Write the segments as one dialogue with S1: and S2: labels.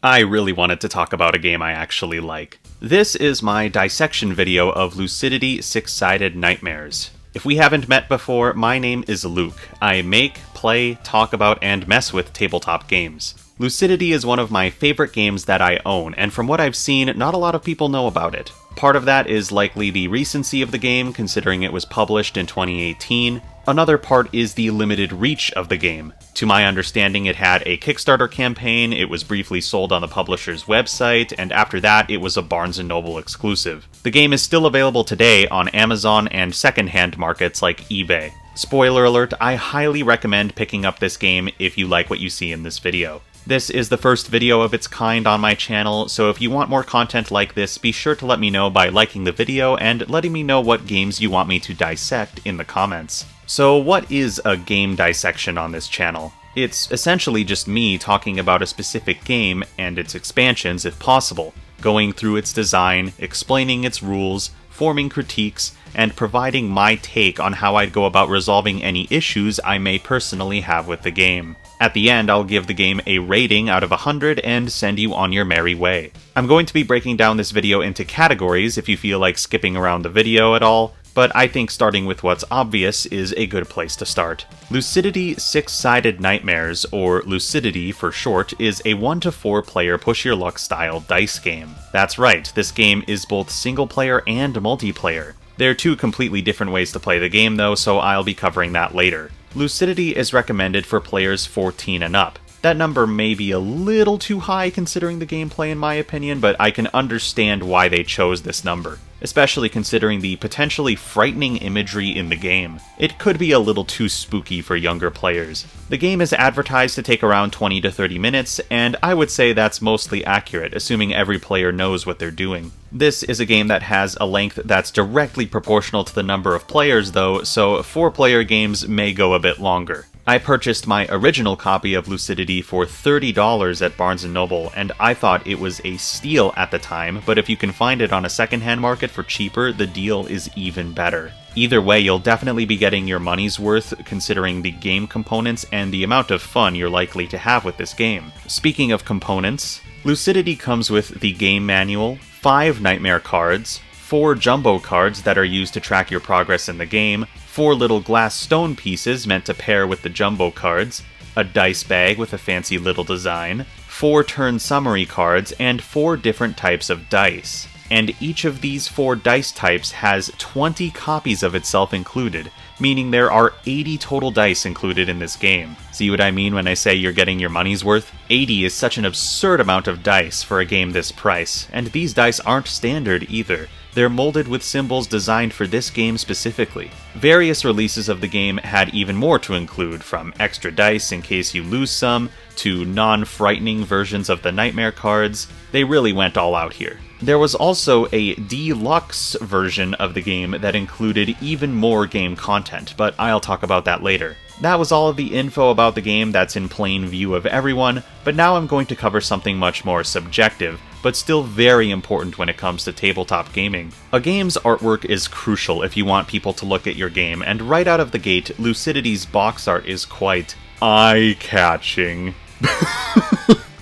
S1: I really wanted to talk about a game I actually like. This is my dissection video of Lucidity Six-Sided Nightmares. If we haven't met before, my name is Luke. I make, play, talk about, and mess with tabletop games. Lucidity is one of my favorite games that I own, and from what I've seen, not a lot of people know about it. Part of that is likely the recency of the game, considering it was published in 2018. Another part is the limited reach of the game. To my understanding, it had a Kickstarter campaign, it was briefly sold on the publisher's website, and after that, it was a Barnes & Noble exclusive. The game is still available today on Amazon and secondhand markets like eBay. Spoiler alert, I highly recommend picking up this game if you like what you see in this video. This is the first video of its kind on my channel, so if you want more content like this, be sure to let me know by liking the video and letting me know what games you want me to dissect in the comments. So what is a game dissection on this channel? It's essentially just me talking about a specific game and its expansions if possible, going through its design, explaining its rules, forming critiques, and providing my take on how I'd go about resolving any issues I may personally have with the game. At the end, I'll give the game a rating out of 100 and send you on your merry way. I'm going to be breaking down this video into categories if you feel like skipping around the video at all, but I think starting with what's obvious is a good place to start. Lucidity Six-Sided Nightmares, or Lucidity for short, is a 1 to 4 player push-your-luck style dice game. That's right, this game is both single-player and multiplayer. There are two completely different ways to play the game though, so I'll be covering that later. Lucidity is recommended for players 14 and up. That number may be a little too high considering the gameplay in my opinion, but I can understand why they chose this number, especially considering the potentially frightening imagery in the game. It could be a little too spooky for younger players. The game is advertised to take around 20 to 30 minutes, and I would say that's mostly accurate, assuming every player knows what they're doing. This is a game that has a length that's directly proportional to the number of players though, so 4-player games may go a bit longer. I purchased my original copy of Lucidity for $30 at Barnes & Noble, and I thought it was a steal at the time, but if you can find it on a secondhand market for cheaper, the deal is even better. Either way, you'll definitely be getting your money's worth considering the game components and the amount of fun you're likely to have with this game. Speaking of components, Lucidity comes with the game manual, 5 nightmare cards, 4 jumbo cards that are used to track your progress in the game, 4 little glass stone pieces meant to pair with the jumbo cards, a dice bag with a fancy little design, 4 turn summary cards, and 4 different types of dice. And each of these 4 dice types has 20 copies of itself included, meaning there are 80 total dice included in this game. See what I mean when I say you're getting your money's worth? 80 is such an absurd amount of dice for a game this price, and these dice aren't standard either. They're molded with symbols designed for this game specifically. Various releases of the game had even more to include, from extra dice in case you lose some, to non-frightening versions of the nightmare cards. They really went all out here. There was also a deluxe version of the game that included even more game content, but I'll talk about that later. That was all of the info about the game that's in plain view of everyone, but now I'm going to cover something much more subjective, but still very important when it comes to tabletop gaming. A game's artwork is crucial if you want people to look at your game, and right out of the gate, Lucidity's box art is quite eye-catching.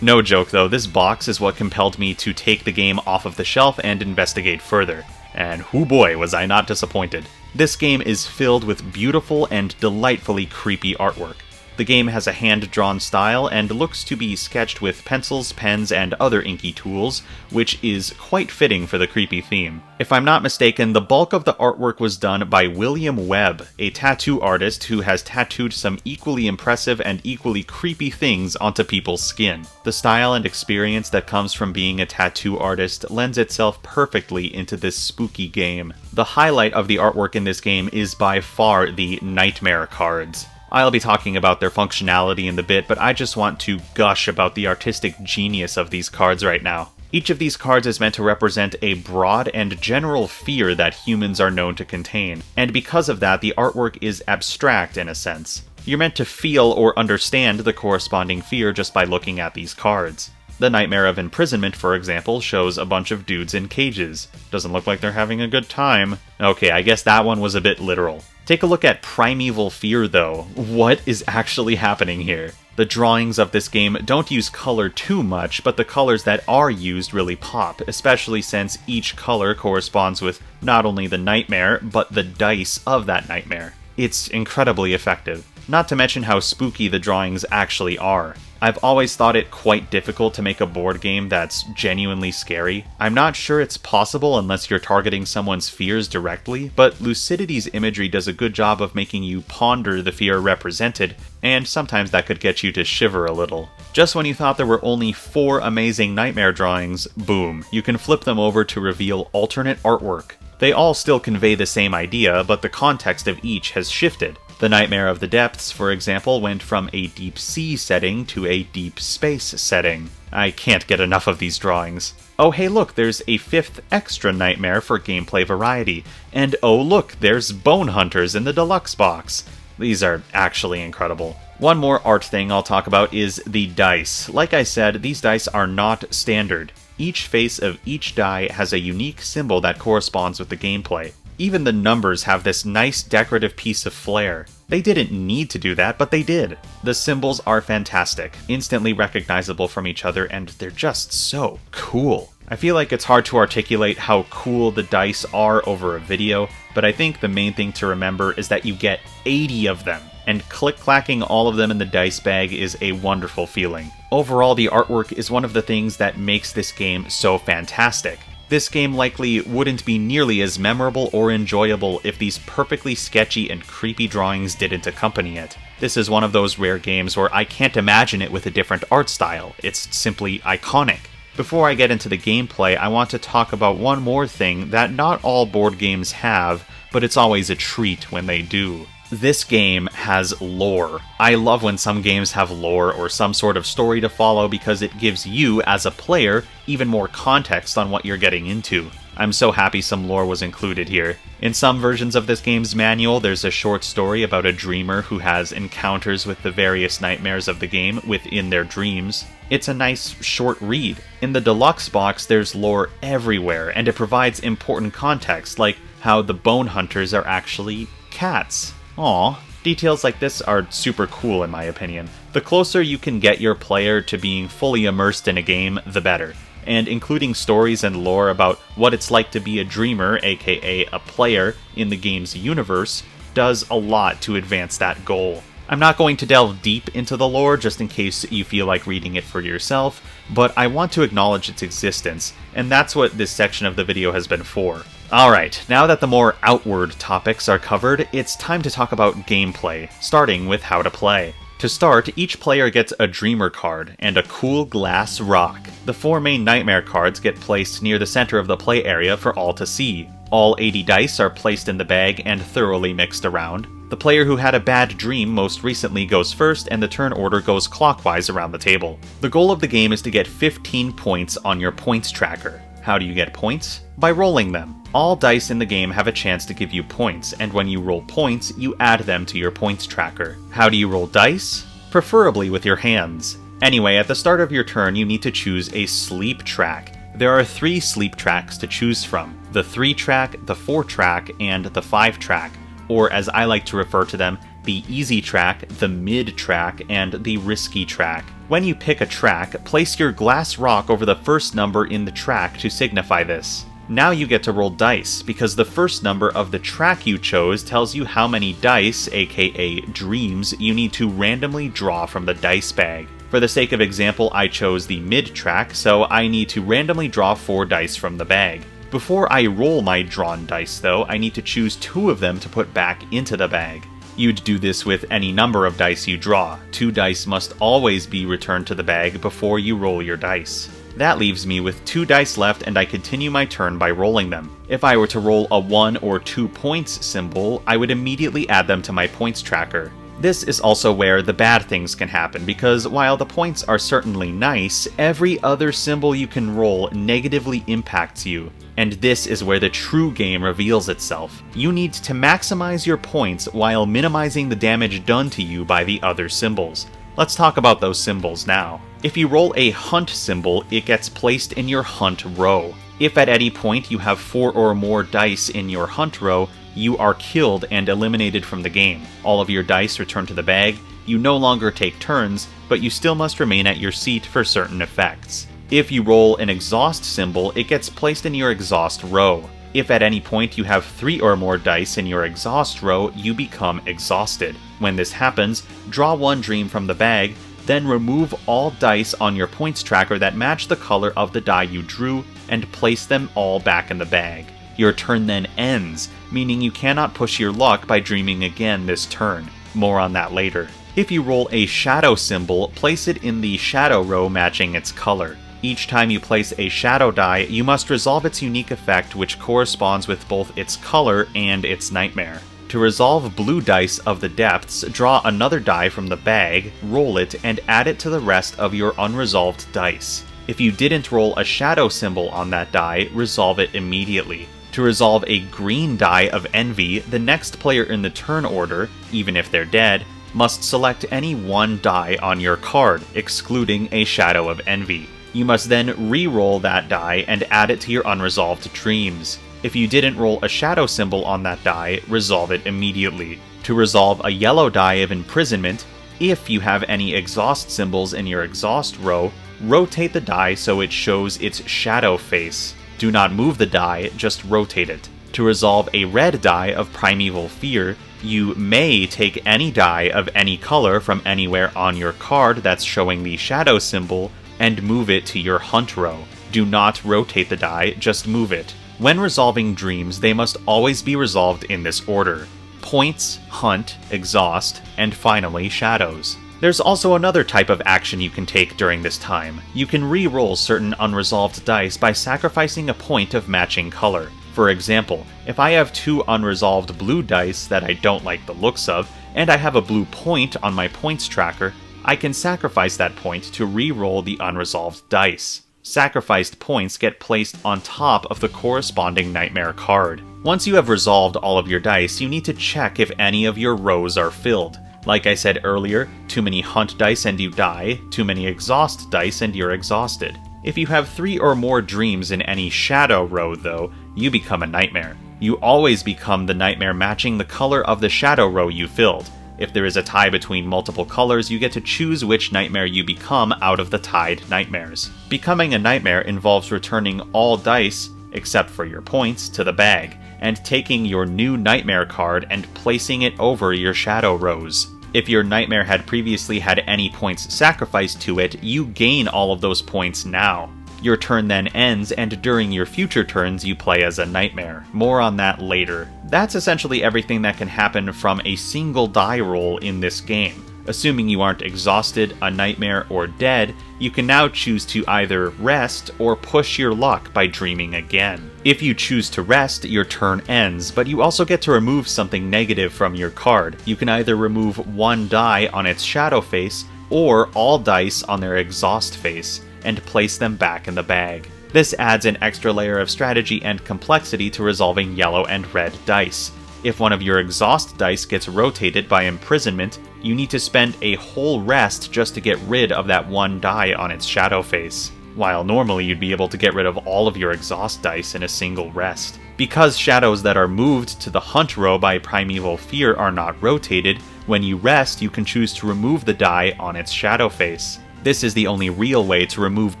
S1: No joke though, this box is what compelled me to take the game off of the shelf and investigate further. And hoo boy was I not disappointed. This game is filled with beautiful and delightfully creepy artwork. The game has a hand-drawn style and looks to be sketched with pencils, pens, and other inky tools, which is quite fitting for the creepy theme. If I'm not mistaken, the bulk of the artwork was done by William Webb, a tattoo artist who has tattooed some equally impressive and equally creepy things onto people's skin. The style and experience that comes from being a tattoo artist lends itself perfectly into this spooky game. The highlight of the artwork in this game is by far the nightmare cards. I'll be talking about their functionality in a bit, but I just want to gush about the artistic genius of these cards right now. Each of these cards is meant to represent a broad and general fear that humans are known to contain, and because of that, the artwork is abstract in a sense. You're meant to feel or understand the corresponding fear just by looking at these cards. The Nightmare of Imprisonment, for example, shows a bunch of dudes in cages. Doesn't look like they're having a good time. Okay, I guess that one was a bit literal. Take a look at Primeval Fear, though. What is actually happening here? The drawings of this game don't use color too much, but the colors that are used really pop, especially since each color corresponds with not only the nightmare, but the dice of that nightmare. It's incredibly effective. Not to mention how spooky the drawings actually are. I've always thought it quite difficult to make a board game that's genuinely scary. I'm not sure it's possible unless you're targeting someone's fears directly, but Lucidity's imagery does a good job of making you ponder the fear represented, and sometimes that could get you to shiver a little. Just when you thought there were only 4 amazing nightmare drawings, boom, you can flip them over to reveal alternate artwork. They all still convey the same idea, but the context of each has shifted. The Nightmare of the Depths, for example, went from a deep sea setting to a deep space setting. I can't get enough of these drawings. Oh hey look, there's a 5th extra nightmare for gameplay variety. And oh look, there's Bone Hunters in the deluxe box. These are actually incredible. One more art thing I'll talk about is the dice. Like I said, these dice are not standard. Each face of each die has a unique symbol that corresponds with the gameplay. Even the numbers have this nice decorative piece of flair. They didn't need to do that, but they did. The symbols are fantastic, instantly recognizable from each other, and they're just so cool. I feel like it's hard to articulate how cool the dice are over a video, but I think the main thing to remember is that you get 80 of them, and click-clacking all of them in the dice bag is a wonderful feeling. Overall, the artwork is one of the things that makes this game so fantastic. This game likely wouldn't be nearly as memorable or enjoyable if these perfectly sketchy and creepy drawings didn't accompany it. This is one of those rare games where I can't imagine it with a different art style. It's simply iconic. Before I get into the gameplay, I want to talk about one more thing that not all board games have, but it's always a treat when they do. This game has lore. I love when some games have lore or some sort of story to follow because it gives you, as a player, even more context on what you're getting into. I'm so happy some lore was included here. In some versions of this game's manual, there's a short story about a dreamer who has encounters with the various nightmares of the game within their dreams. It's a nice, short read. In the deluxe box, there's lore everywhere, and it provides important context, like how the Bone Hunters are actually cats. Aw, details like this are super cool in my opinion. The closer you can get your player to being fully immersed in a game, the better. And including stories and lore about what it's like to be a dreamer, aka a player, in the game's universe, does a lot to advance that goal. I'm not going to delve deep into the lore just in case you feel like reading it for yourself, but I want to acknowledge its existence, and that's what this section of the video has been for. Alright, now that the more outward topics are covered, it's time to talk about gameplay, starting with how to play. To start, each player gets a Dreamer card and a cool glass rock. The 4 main Nightmare cards get placed near the center of the play area for all to see. All 80 dice are placed in the bag and thoroughly mixed around. The player who had a bad dream most recently goes first, and the turn order goes clockwise around the table. The goal of the game is to get 15 points on your points tracker. How do you get points? By rolling them. All dice in the game have a chance to give you points, and when you roll points, you add them to your points tracker. How do you roll dice? Preferably with your hands. Anyway, at the start of your turn, you need to choose a sleep track. There are 3 sleep tracks to choose from: the 3 track, the 4 track, and the 5 track, or as I like to refer to them, the easy track, the mid track, and the risky track. When you pick a track, place your glass rock over the first number in the track to signify this. Now you get to roll dice, because the first number of the track you chose tells you how many dice, aka dreams, you need to randomly draw from the dice bag. For the sake of example, I chose the mid track, so I need to randomly draw 4 dice from the bag. Before I roll my drawn dice though, I need to choose 2 of them to put back into the bag. You'd do this with any number of dice you draw. 2 dice must always be returned to the bag before you roll your dice. That leaves me with 2 dice left, and I continue my turn by rolling them. If I were to roll a 1 or 2 points symbol, I would immediately add them to my points tracker. This is also where the bad things can happen, because while the points are certainly nice, every other symbol you can roll negatively impacts you. And this is where the true game reveals itself. You need to maximize your points while minimizing the damage done to you by the other symbols. Let's talk about those symbols now. If you roll a hunt symbol, it gets placed in your hunt row. If at any point you have 4 or more dice in your hunt row, you are killed and eliminated from the game. All of your dice return to the bag. You no longer take turns, but you still must remain at your seat for certain effects. If you roll an exhaust symbol, it gets placed in your exhaust row. If at any point you have 3 or more dice in your exhaust row, you become exhausted. When this happens, draw 1 dream from the bag, then remove all dice on your points tracker that match the color of the die you drew and place them all back in the bag. Your turn then ends, meaning you cannot push your luck by dreaming again this turn. More on that later. If you roll a shadow symbol, place it in the shadow row matching its color. Each time you place a shadow die, you must resolve its unique effect which corresponds with both its color and its nightmare. To resolve blue dice of the depths, draw another die from the bag, roll it, and add it to the rest of your unresolved dice. If you didn't roll a shadow symbol on that die, resolve it immediately. To resolve a green die of envy, the next player in the turn order, even if they're dead, must select any one die on your card, excluding a shadow of envy. You must then re-roll that die and add it to your unresolved dreams. If you didn't roll a shadow symbol on that die, resolve it immediately. To resolve a yellow die of imprisonment, if you have any exhaust symbols in your exhaust row, rotate the die so it shows its shadow face. Do not move the die, just rotate it. To resolve a red die of primeval fear, you may take any die of any color from anywhere on your card that's showing the shadow symbol and move it to your hunt row. Do not rotate the die, just move it. When resolving dreams, they must always be resolved in this order: points, hunt, exhaust, and finally shadows. There's also another type of action you can take during this time. You can re-roll certain unresolved dice by sacrificing a point of matching color. For example, if I have 2 unresolved blue dice that I don't like the looks of, and I have a blue point on my points tracker, I can sacrifice that point to re-roll the unresolved dice. Sacrificed points get placed on top of the corresponding nightmare card. Once you have resolved all of your dice, you need to check if any of your rows are filled. Like I said earlier, too many hunt dice and you die, too many exhaust dice and you're exhausted. If you have 3 or more dreams in any shadow row though, you become a nightmare. You always become the nightmare matching the color of the shadow row you filled. If there is a tie between multiple colors, you get to choose which nightmare you become out of the tied nightmares. Becoming a nightmare involves returning all dice, except for your points, to the bag, and taking your new nightmare card and placing it over your shadow rows. If your nightmare had previously had any points sacrificed to it, you gain all of those points now. Your turn then ends, and during your future turns you play as a nightmare. More on that later. That's essentially everything that can happen from a single die roll in this game. Assuming you aren't exhausted, a nightmare, or dead, you can now choose to either rest or push your luck by dreaming again. If you choose to rest, your turn ends, but you also get to remove something negative from your card. You can either remove 1 die on its shadow face, or all dice on their exhaust face, and place them back in the bag. This adds an extra layer of strategy and complexity to resolving yellow and red dice. If one of your exhaust dice gets rotated by imprisonment, you need to spend a whole rest just to get rid of that 1 die on its shadow face, while normally you'd be able to get rid of all of your exhaust dice in a single rest. Because shadows that are moved to the hunt row by primeval fear are not rotated, when you rest you can choose to remove the die on its shadow face. This is the only real way to remove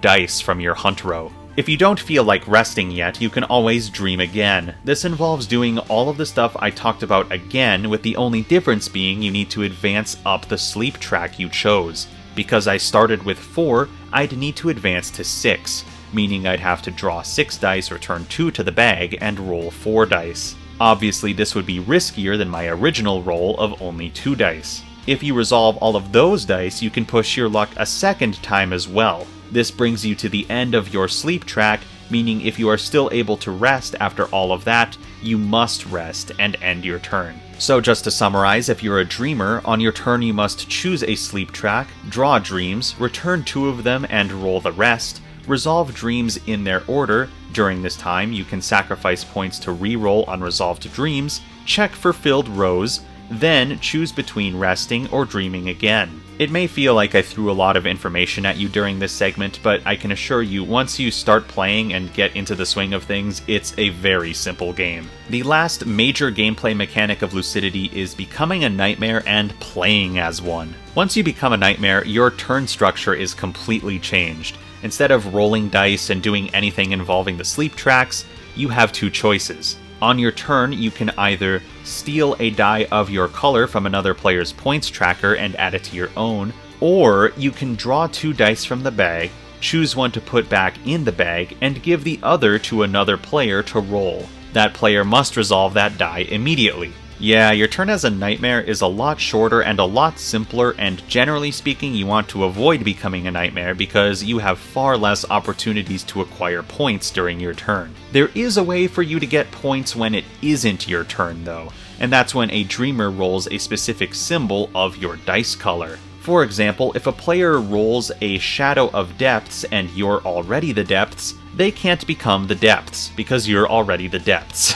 S1: dice from your hunt row. If you don't feel like resting yet, you can always dream again. This involves doing all of the stuff I talked about again, with the only difference being you need to advance up the sleep track you chose. Because I started with 4, I'd need to advance to 6, meaning I'd have to draw 6 dice, return 2 to the bag, and roll 4 dice. Obviously this would be riskier than my original roll of only 2 dice. If you resolve all of those dice, you can push your luck a second time as well. This brings you to the end of your sleep track, meaning if you are still able to rest after all of that, you must rest and end your turn. So just to summarize, if you're a dreamer, on your turn you must choose a sleep track, draw dreams, return 2 of them and roll the rest, resolve dreams in their order. During this time, you can sacrifice points to re-roll unresolved dreams, check for filled rows, then choose between resting or dreaming again. It may feel like I threw a lot of information at you during this segment, but I can assure you, once you start playing and get into the swing of things, it's a very simple game. The last major gameplay mechanic of Lucidity is becoming a nightmare and playing as one. Once you become a nightmare, your turn structure is completely changed. Instead of rolling dice and doing anything involving the sleep tracks, you have two choices. On your turn, you can either steal a die of your color from another player's points tracker and add it to your own, or you can draw 2 dice from the bag, choose one to put back in the bag, and give the other to another player to roll. That player must resolve that die immediately. Yeah, your turn as a nightmare is a lot shorter and a lot simpler, and generally speaking, you want to avoid becoming a nightmare because you have far less opportunities to acquire points during your turn. There is a way for you to get points when it isn't your turn, though, and that's when a dreamer rolls a specific symbol of your dice color. For example, if a player rolls a Shadow of Depths and you're already the Depths, they can't become the Depths, because you're already the Depths.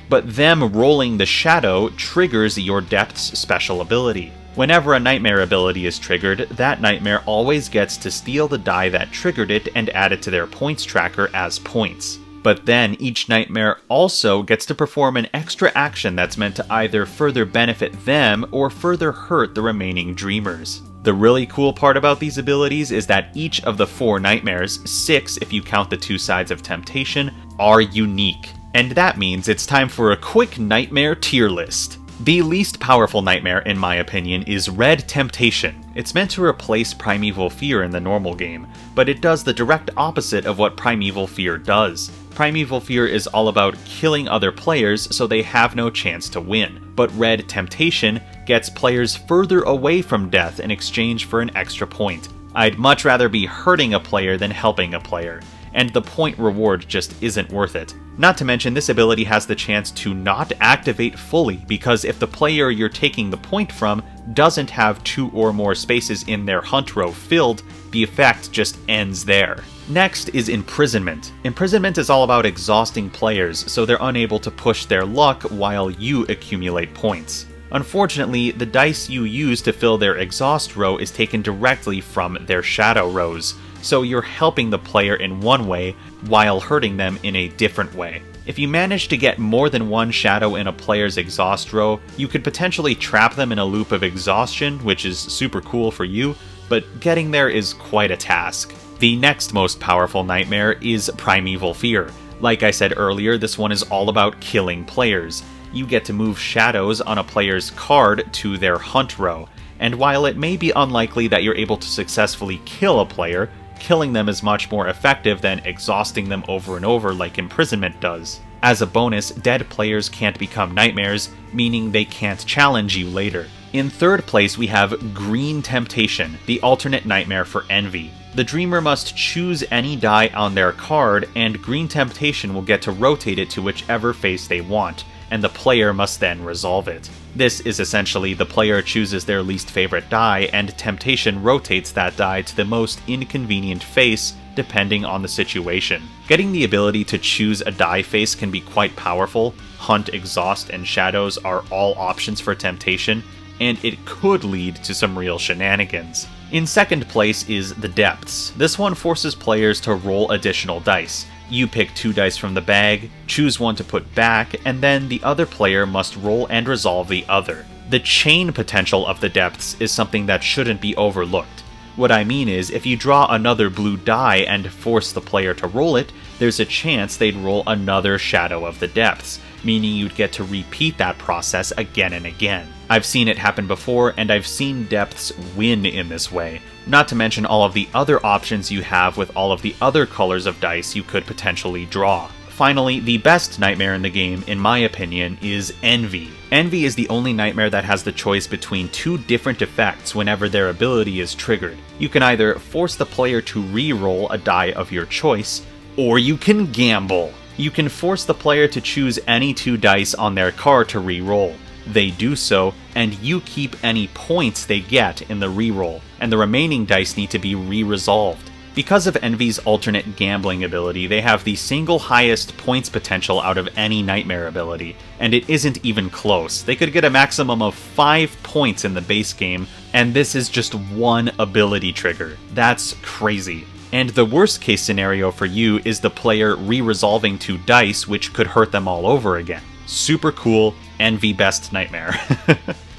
S1: But them rolling the Shadow triggers your Depths special ability. Whenever a Nightmare ability is triggered, that Nightmare always gets to steal the die that triggered it and add it to their points tracker as points. But then each Nightmare also gets to perform an extra action that's meant to either further benefit them or further hurt the remaining Dreamers. The really cool part about these abilities is that each of the 4 nightmares, 6 if you count the 2 sides of temptation, are unique. And that means it's time for a quick nightmare tier list. The least powerful nightmare, in my opinion, is Red Temptation. It's meant to replace Primeval Fear in the normal game, but it does the direct opposite of what Primeval Fear does. Primeval Fear is all about killing other players so they have no chance to win, but Red Temptation gets players further away from death in exchange for an extra point. I'd much rather be hurting a player than helping a player, and the point reward just isn't worth it. Not to mention, this ability has the chance to not activate fully, because if the player you're taking the point from doesn't have 2 or more spaces in their hunt row filled, the effect just ends there. Next is Imprisonment. Imprisonment is all about exhausting players, so they're unable to push their luck while you accumulate points. Unfortunately, the dice you use to fill their exhaust row is taken directly from their shadow rows, so you're helping the player in one way while hurting them in a different way. If you manage to get more than one shadow in a player's exhaust row, you could potentially trap them in a loop of exhaustion, which is super cool for you, but getting there is quite a task. The next most powerful nightmare is Primeval Fear. Like I said earlier, this one is all about killing players. You get to move shadows on a player's card to their hunt row, and while it may be unlikely that you're able to successfully kill a player, killing them is much more effective than exhausting them over and over like Imprisonment does. As a bonus, dead players can't become nightmares, meaning they can't challenge you later. In third place, we have Green Temptation, the alternate nightmare for Envy. The Dreamer must choose any die on their card, and Green Temptation will get to rotate it to whichever face they want, and the player must then resolve it. This is essentially the player chooses their least favorite die, and Temptation rotates that die to the most inconvenient face, depending on the situation. Getting the ability to choose a die face can be quite powerful. Hunt, Exhaust, and Shadows are all options for Temptation, and it could lead to some real shenanigans. In second place is the Depths. This one forces players to roll additional dice. You pick 2 dice from the bag, choose one to put back, and then the other player must roll and resolve the other. The chain potential of the Depths is something that shouldn't be overlooked. What I mean is, if you draw another blue die and force the player to roll it, there's a chance they'd roll another Shadow of the Depths, meaning you'd get to repeat that process again and again. I've seen it happen before, and I've seen Depths win in this way, not to mention all of the other options you have with all of the other colors of dice you could potentially draw. Finally, the best nightmare in the game, in my opinion, is Envy. Envy is the only nightmare that has the choice between 2 different effects whenever their ability is triggered. You can either force the player to re-roll a die of your choice, or you can gamble. You can force the player to choose any 2 dice on their card to re-roll. They do so, and you keep any points they get in the re-roll, and the remaining dice need to be re-resolved. Because of Envy's alternate gambling ability, they have the single highest points potential out of any nightmare ability, and it isn't even close. They could get a maximum of 5 points in the base game, And this is just one ability trigger. That's crazy. And the worst case scenario for you is the player re-resolving 2 dice, which could hurt them all over again. Super cool, envy best nightmare.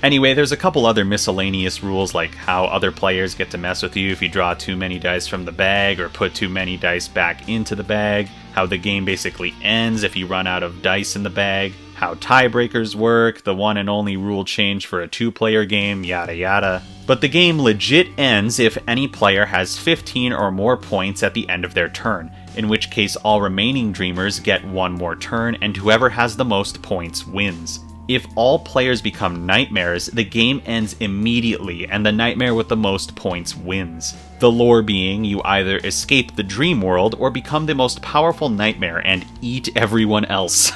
S1: Anyway, there's a couple other miscellaneous rules, like how other players get to mess with you if you draw too many dice from the bag or put too many dice back into the bag, how the game basically ends if you run out of dice in the bag, how tiebreakers work, the one and only rule change for a 2-player game, yada yada. But the game legit ends if any player has 15 or more points at the end of their turn, in which case all remaining dreamers get 1 more turn and whoever has the most points wins. If all players become nightmares, the game ends immediately and the nightmare with the most points wins. The lore being you either escape the dream world or become the most powerful nightmare and eat everyone else.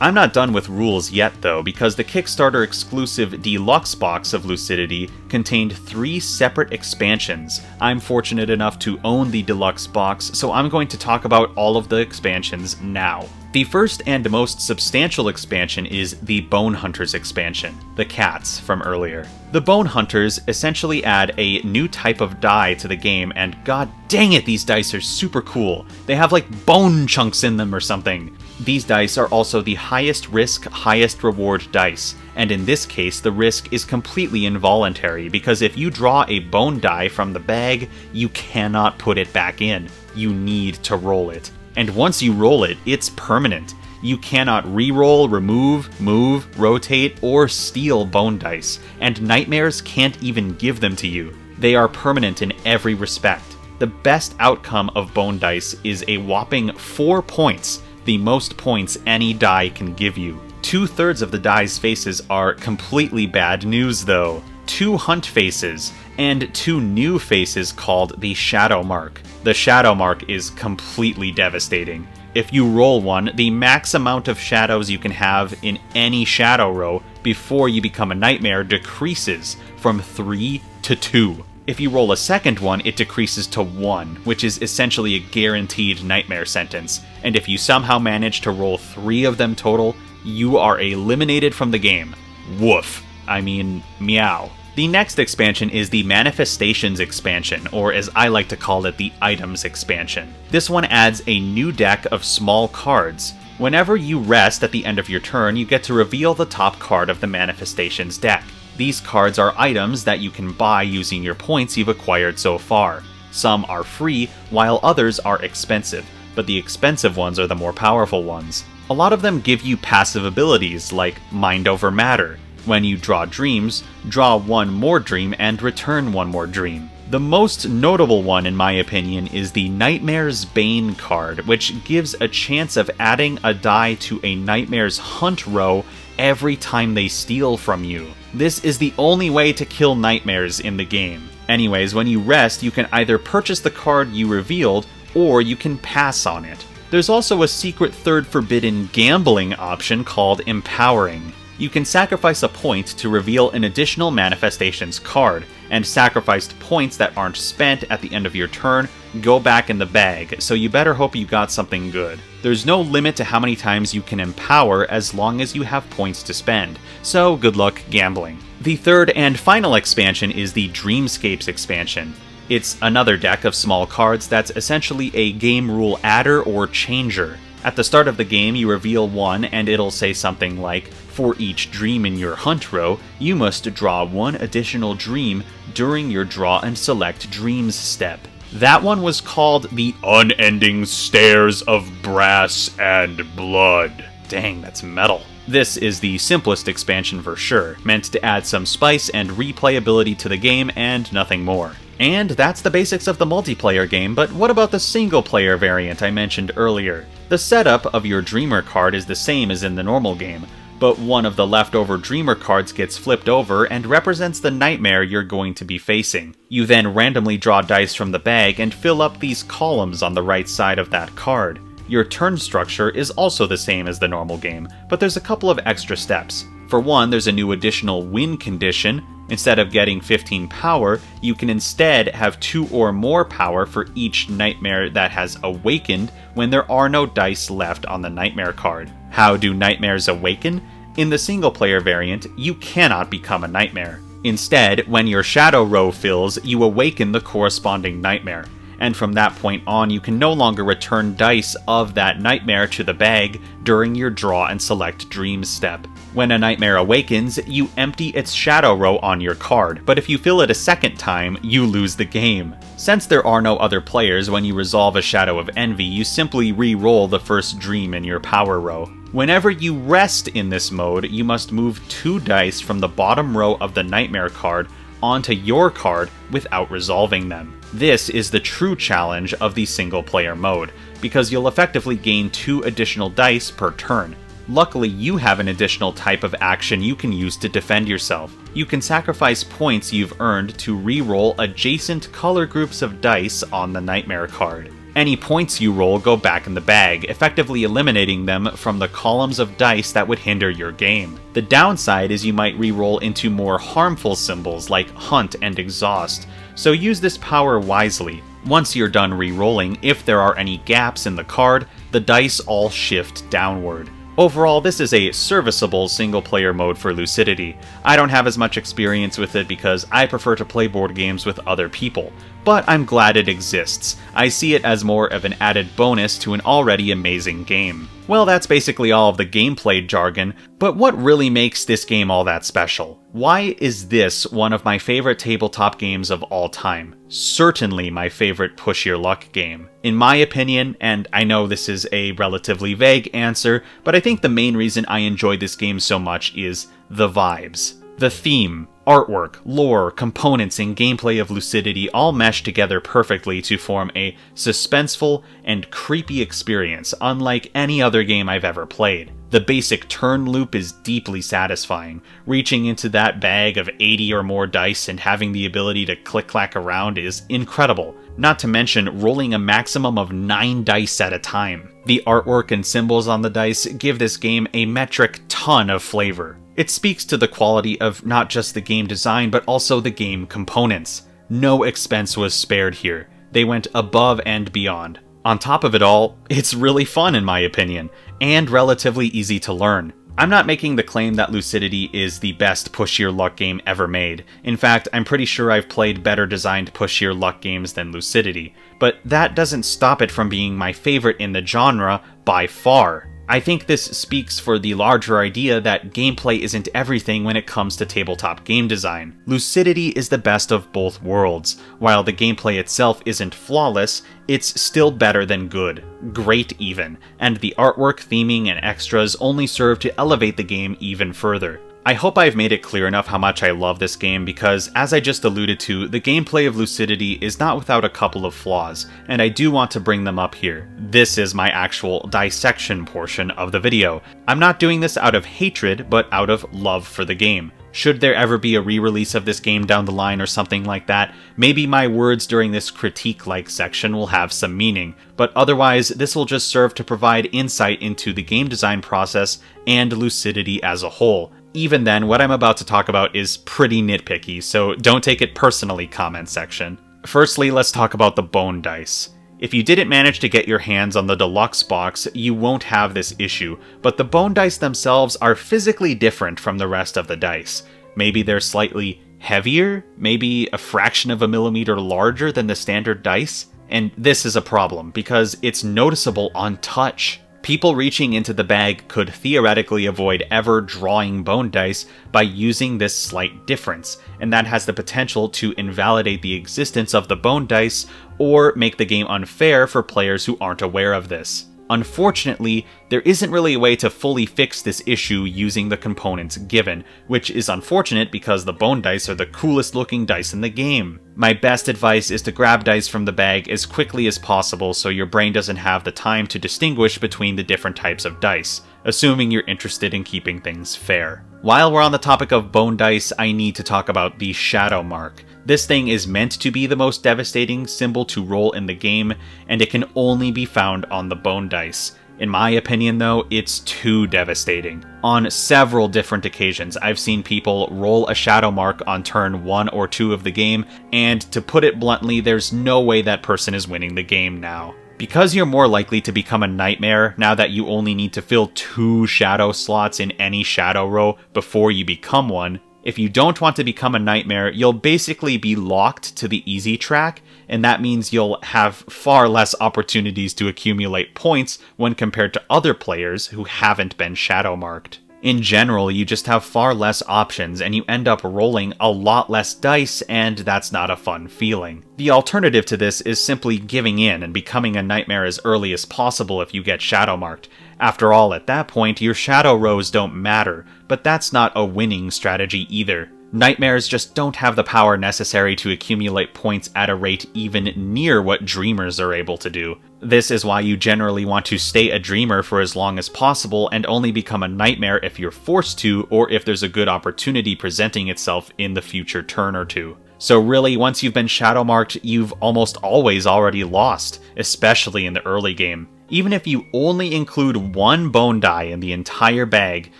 S1: I'm not done with rules yet though, because the Kickstarter exclusive Deluxe box of Lucidity contained 3 separate expansions. I'm fortunate enough to own the Deluxe box, so I'm going to talk about all of the expansions now. The first and most substantial expansion is the Bone Hunters expansion, the cats from earlier. The Bone Hunters essentially add a new type of die to the game, and god dang it, these dice are super cool. They have like bone chunks in them or something. These dice are also the highest risk, highest reward dice, and in this case the risk is completely involuntary, because if you draw a bone die from the bag, you cannot put it back in. You need to roll it. And once you roll it, it's permanent. You cannot re-roll, remove, move, rotate, or steal bone dice, and nightmares can't even give them to you. They are permanent in every respect. The best outcome of bone dice is a whopping 4 points, the most points any die can give you. 2/3 of the die's faces are completely bad news though. 2 hunt faces, and 2 new faces called the Shadow Mark. The Shadow Mark is completely devastating. If you roll one, the max amount of shadows you can have in any shadow row before you become a nightmare decreases from 3 to 2. If you roll a second one, it decreases to 1, which is essentially a guaranteed nightmare sentence. And if you somehow manage to roll 3 of them total, you are eliminated from the game. Woof. I mean, meow. The next expansion is the Manifestations expansion, or as I like to call it, the Items expansion. This one adds a new deck of small cards. Whenever you rest at the end of your turn, you get to reveal the top card of the Manifestations deck. These cards are items that you can buy using your points you've acquired so far. Some are free, while others are expensive, but the expensive ones are the more powerful ones. A lot of them give you passive abilities, like Mind Over Matter. When you draw dreams, draw 1 more dream and return 1 more dream. The most notable one, in my opinion, is the Nightmare's Bane card, which gives a chance of adding a die to a Nightmare's Hunt row every time they steal from you. This is the only way to kill nightmares in the game. Anyways, when you rest, you can either purchase the card you revealed, or you can pass on it. There's also a secret third forbidden gambling option called Empowering. You can sacrifice a point to reveal an additional Manifestations card, and sacrificed points that aren't spent at the end of your turn go back in the bag, so you better hope you got something good. There's no limit to how many times you can empower as long as you have points to spend, so good luck gambling. The third and final expansion is the Dreamscapes expansion. It's another deck of small cards that's essentially a game rule adder or changer. At the start of the game, you reveal one, and it'll say something like, for each dream in your hunt row, you must draw 1 additional dream during your draw and select dreams step. That one was called the Unending Stairs of Brass and Blood. Dang, that's metal. This is the simplest expansion for sure, meant to add some spice and replayability to the game and nothing more. And that's the basics of the multiplayer game, but what about the single-player variant I mentioned earlier? The setup of your Dreamer card is the same as in the normal game, but one of the leftover Dreamer cards gets flipped over and represents the nightmare you're going to be facing. You then randomly draw dice from the bag and fill up these columns on the right side of that card. Your turn structure is also the same as the normal game, but there's a couple of extra steps. For one, there's a new additional win condition. Instead of getting 15 power, you can instead have 2 or more power for each nightmare that has awakened when there are no dice left on the nightmare card. How do nightmares awaken? In the single-player variant, you cannot become a nightmare. Instead, when your shadow row fills, you awaken the corresponding nightmare, and from that point on you can no longer return dice of that nightmare to the bag during your draw and select dreams step. When a nightmare awakens, you empty its shadow row on your card, but if you fill it a second time, you lose the game. Since there are no other players, when you resolve a Shadow of Envy, you simply re-roll the first dream in your power row. Whenever you rest in this mode, you must move 2 dice from the bottom row of the nightmare card onto your card without resolving them. This is the true challenge of the single player mode, because you'll effectively gain 2 additional dice per turn. Luckily, you have an additional type of action you can use to defend yourself. You can sacrifice points you've earned to re-roll adjacent color groups of dice on the nightmare card. Any points you roll go back in the bag, effectively eliminating them from the columns of dice that would hinder your game. The downside is you might re-roll into more harmful symbols like Hunt and Exhaust, so use this power wisely. Once you're done re-rolling, if there are any gaps in the card, the dice all shift downward. Overall, this is a serviceable single-player mode for Lucidity. I don't have as much experience with it because I prefer to play board games with other people, but I'm glad it exists. I see it as more of an added bonus to an already amazing game. Well, that's basically all of the gameplay jargon, but what really makes this game all that special? Why is this one of my favorite tabletop games of all time? Certainly my favorite push your luck game. In my opinion, and I know this is a relatively vague answer, but I think the main reason I enjoy this game so much is the vibes. The theme, artwork, lore, components, and gameplay of Lucidity all mesh together perfectly to form a suspenseful and creepy experience unlike any other game I've ever played. The basic turn loop is deeply satisfying. Reaching into that bag of 80 or more dice and having the ability to click-clack around is incredible. Not to mention rolling a maximum of 9 dice at a time. The artwork and symbols on the dice give this game a metric ton of flavor. It speaks to the quality of not just the game design, but also the game components. No expense was spared here. They went above and beyond. On top of it all, it's really fun in my opinion, and relatively easy to learn. I'm not making the claim that Lucidity is the best push your luck game ever made. In fact, I'm pretty sure I've played better designed push your luck games than Lucidity, but that doesn't stop it from being my favorite in the genre by far. I think this speaks for the larger idea that gameplay isn't everything when it comes to tabletop game design. Lucidity is the best of both worlds. While the gameplay itself isn't flawless, it's still better than good. Great even. And the artwork, theming, and extras only serve to elevate the game even further. I hope I've made it clear enough how much I love this game because, as I just alluded to, the gameplay of Lucidity is not without a couple of flaws, and I do want to bring them up here. This is my actual dissection portion of the video. I'm not doing this out of hatred, but out of love for the game. Should there ever be a re-release of this game down the line or something like that, maybe my words during this critique-like section will have some meaning, but otherwise this will just serve to provide insight into the game design process and Lucidity as a whole. Even then, what I'm about to talk about is pretty nitpicky, so don't take it personally, comment section. Firstly, let's talk about the bone dice. If you didn't manage to get your hands on the deluxe box, you won't have this issue, but the bone dice themselves are physically different from the rest of the dice. Maybe they're slightly heavier, maybe a fraction of a millimeter larger than the standard dice, and this is a problem because it's noticeable on touch. People reaching into the bag could theoretically avoid ever drawing bone dice by using this slight difference, and that has the potential to invalidate the existence of the bone dice or make the game unfair for players who aren't aware of this. Unfortunately, there isn't really a way to fully fix this issue using the components given, which is unfortunate because the bone dice are the coolest looking dice in the game. My best advice is to grab dice from the bag as quickly as possible so your brain doesn't have the time to distinguish between the different types of dice, assuming you're interested in keeping things fair. While we're on the topic of bone dice, I need to talk about the shadow mark. This thing is meant to be the most devastating symbol to roll in the game, and it can only be found on the bone dice. In my opinion though, it's too devastating. On several different occasions, I've seen people roll a shadow mark on turn 1 or 2 of the game, and to put it bluntly, there's no way that person is winning the game now. Because you're more likely to become a nightmare now that you only need to fill 2 shadow slots in any shadow row before you become one, If you don't want to become a nightmare, you'll basically be locked to the easy track, and that means you'll have far less opportunities to accumulate points when compared to other players who haven't been shadow marked. In general, you just have far less options and you end up rolling a lot less dice, and that's not a fun feeling. The alternative to this is simply giving in and becoming a nightmare as early as possible if you get shadow marked. After all, at that point, your shadow rows don't matter, but that's not a winning strategy either. Nightmares just don't have the power necessary to accumulate points at a rate even near what dreamers are able to do. This is why you generally want to stay a dreamer for as long as possible and only become a nightmare if you're forced to, or if there's a good opportunity presenting itself in the future turn or two. So really, once you've been shadow marked, you've almost always already lost, especially in the early game. Even if you only include one bone die in the entire bag,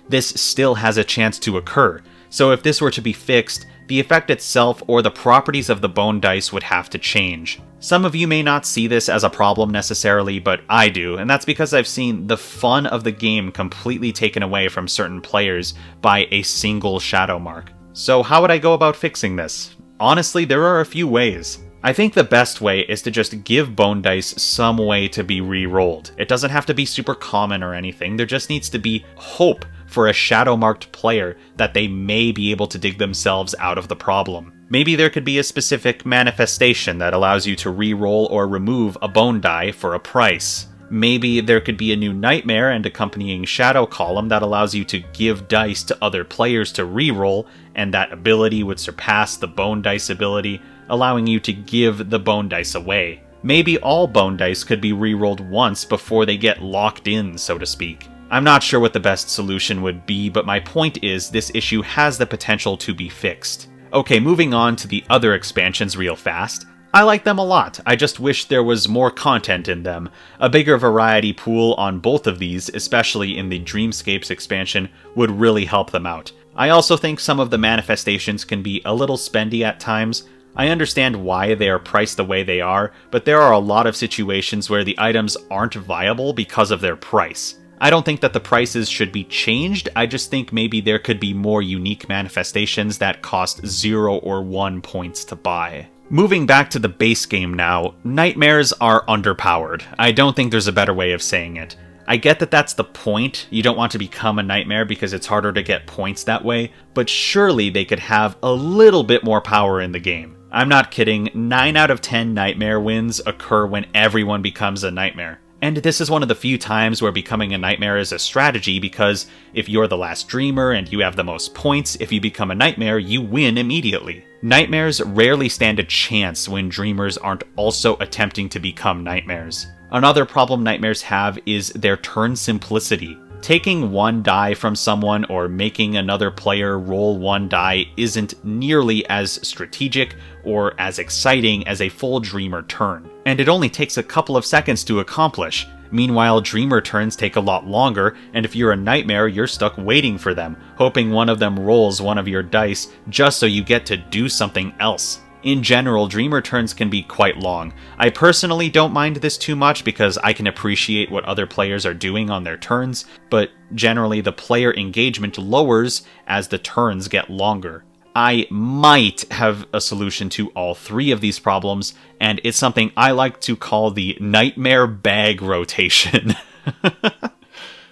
S1: this still has a chance to occur. So if this were to be fixed, the effect itself or the properties of the bone dice would have to change. Some of you may not see this as a problem necessarily, but I do, and that's because I've seen the fun of the game completely taken away from certain players by a single shadow mark. So how would I go about fixing this? Honestly, there are a few ways. I think the best way is to just give bone dice some way to be re-rolled. It doesn't have to be super common or anything, there just needs to be hope for a shadow-marked player that they may be able to dig themselves out of the problem. Maybe there could be a specific manifestation that allows you to re-roll or remove a bone die for a price. Maybe there could be a new nightmare and accompanying shadow column that allows you to give dice to other players to re-roll, and that ability would surpass the bone dice ability, allowing you to give the bone dice away. Maybe all bone dice could be re-rolled once before they get locked in, so to speak. I'm not sure what the best solution would be, but my point is this issue has the potential to be fixed. Okay, moving on to the other expansions real fast. I like them a lot, I just wish there was more content in them. A bigger variety pool on both of these, especially in the Dreamscapes expansion, would really help them out. I also think some of the manifestations can be a little spendy at times. I understand why they are priced the way they are, but there are a lot of situations where the items aren't viable because of their price. I don't think that the prices should be changed, I just think maybe there could be more unique manifestations that cost 0 or 1 points to buy. Moving back to the base game now, nightmares are underpowered. I don't think there's a better way of saying it. I get that that's the point, you don't want to become a nightmare because it's harder to get points that way, but surely they could have a little bit more power in the game. I'm not kidding, 9 out of 10 nightmare wins occur when everyone becomes a nightmare. And this is one of the few times where becoming a nightmare is a strategy, because if you're the last dreamer and you have the most points, if you become a nightmare, you win immediately. Nightmares rarely stand a chance when dreamers aren't also attempting to become nightmares. Another problem nightmares have is their turn simplicity. Taking one die from someone or making another player roll one die isn't nearly as strategic or as exciting as a full dreamer turn, and it only takes a couple of seconds to accomplish. Meanwhile, dreamer turns take a lot longer, and if you're a nightmare, you're stuck waiting for them, hoping one of them rolls one of your dice just so you get to do something else. In general, dreamer turns can be quite long. I personally don't mind this too much because I can appreciate what other players are doing on their turns, but generally the player engagement lowers as the turns get longer. I might have a solution to all three of these problems, and it's something I like to call the nightmare bag rotation.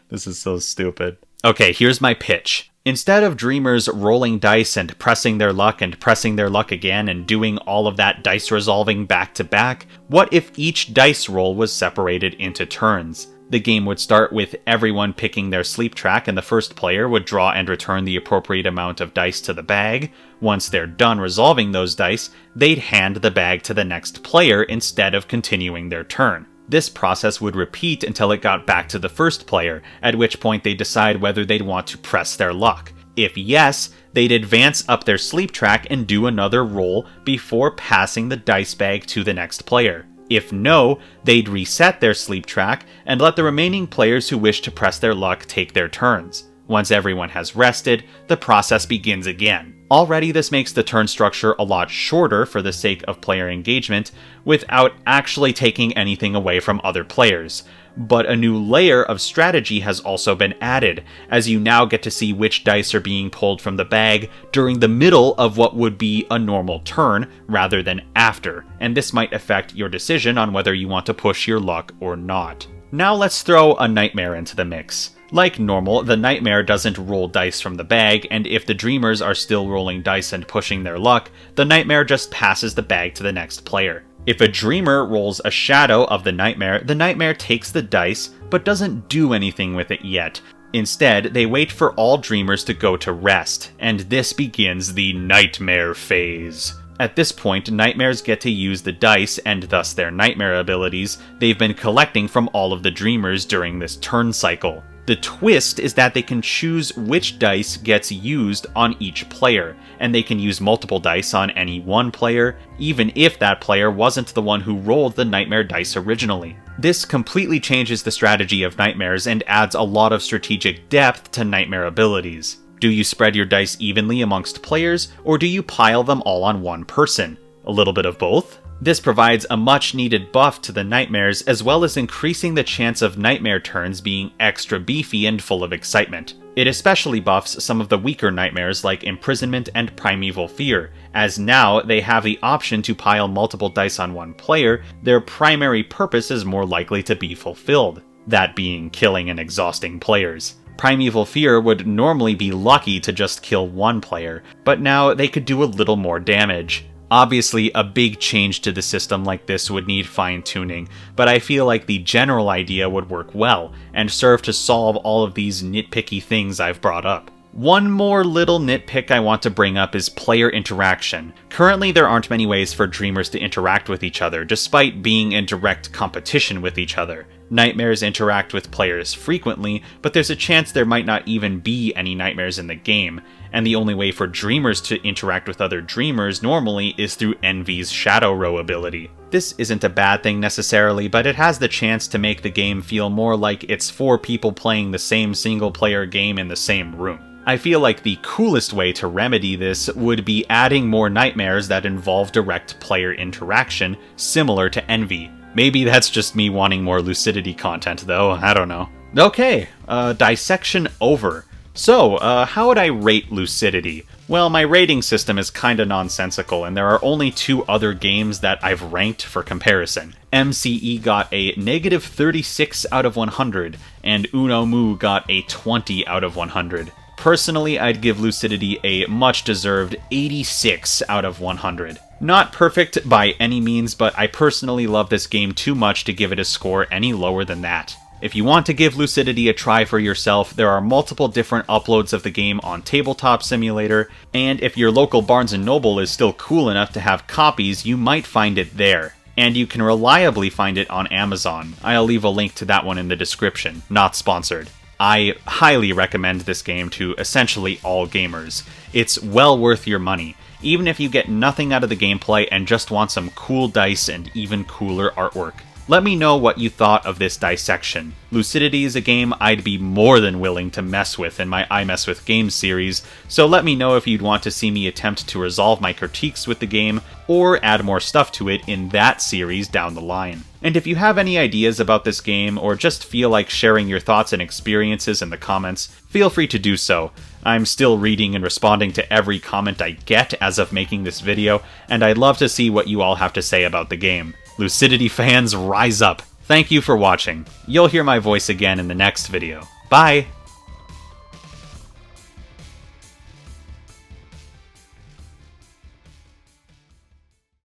S1: This is so stupid. Okay, here's my pitch. Instead of dreamers rolling dice and pressing their luck again and doing all of that dice resolving back to back, what if each dice roll was separated into turns? The game would start with everyone picking their sleep track, and the first player would draw and return the appropriate amount of dice to the bag. Once they're done resolving those dice, they'd hand the bag to the next player instead of continuing their turn. This process would repeat until it got back to the first player, at which point they'd decide whether they'd want to press their luck. If yes, they'd advance up their sleep track and do another roll before passing the dice bag to the next player. If no, they'd reset their sleep track and let the remaining players who wish to press their luck take their turns. Once everyone has rested, the process begins again. Already this makes the turn structure a lot shorter for the sake of player engagement, without actually taking anything away from other players. But a new layer of strategy has also been added, as you now get to see which dice are being pulled from the bag during the middle of what would be a normal turn, rather than after, and this might affect your decision on whether you want to push your luck or not. Now let's throw a nightmare into the mix. Like normal, the nightmare doesn't roll dice from the bag, and if the dreamers are still rolling dice and pushing their luck, the nightmare just passes the bag to the next player. If a dreamer rolls a shadow of the nightmare takes the dice, but doesn't do anything with it yet. Instead, they wait for all dreamers to go to rest, and this begins the nightmare phase. At this point, nightmares get to use the dice, and thus their nightmare abilities, they've been collecting from all of the dreamers during this turn cycle. The twist is that they can choose which dice gets used on each player, and they can use multiple dice on any one player, even if that player wasn't the one who rolled the nightmare dice originally. This completely changes the strategy of nightmares and adds a lot of strategic depth to nightmare abilities. Do you spread your dice evenly amongst players, or do you pile them all on one person? A little bit of both? This provides a much needed buff to the nightmares, as well as increasing the chance of nightmare turns being extra beefy and full of excitement. It especially buffs some of the weaker nightmares like Imprisonment and Primeval Fear, as now they have the option to pile multiple dice on one player. Their primary purpose is more likely to be fulfilled, that being killing and exhausting players. Primeval Fear would normally be lucky to just kill one player, but now they could do a little more damage. Obviously, a big change to the system like this would need fine-tuning, but I feel like the general idea would work well, and serve to solve all of these nitpicky things I've brought up. One more little nitpick I want to bring up is player interaction. Currently, there aren't many ways for dreamers to interact with each other, despite being in direct competition with each other. Nightmares interact with players frequently, but there's a chance there might not even be any nightmares in the game, and the only way for dreamers to interact with other dreamers normally is through Envy's Shadow Row ability. This isn't a bad thing necessarily, but it has the chance to make the game feel more like it's 4 people playing the same single-player game in the same room. I feel like the coolest way to remedy this would be adding more nightmares that involve direct player interaction, similar to Envy. Maybe that's just me wanting more Lucidity content though, I don't know. Okay, dissection over. So, how would I rate Lucidity? Well, my rating system is kinda nonsensical, and there are only 2 other games that I've ranked for comparison. MCE got a negative 36 out of 100, and Uno Mu got a 20 out of 100. Personally, I'd give Lucidity a much-deserved 86 out of 100. Not perfect by any means, but I personally love this game too much to give it a score any lower than that. If you want to give Lucidity a try for yourself, there are multiple different uploads of the game on Tabletop Simulator, and if your local Barnes & Noble is still cool enough to have copies, you might find it there. And you can reliably find it on Amazon. I'll leave a link to that one in the description, not sponsored. I highly recommend this game to essentially all gamers. It's well worth your money, even if you get nothing out of the gameplay and just want some cool dice and even cooler artwork. Let me know what you thought of this dissection. Lucidity is a game I'd be more than willing to mess with in my I Mess With Games series, so let me know if you'd want to see me attempt to resolve my critiques with the game, or add more stuff to it in that series down the line. And if you have any ideas about this game, or just feel like sharing your thoughts and experiences in the comments, feel free to do so. I'm still reading and responding to every comment I get as of making this video, and I'd love to see what you all have to say about the game. Lucidity fans, rise up! Thank you for watching. You'll hear my voice again in the next video. Bye!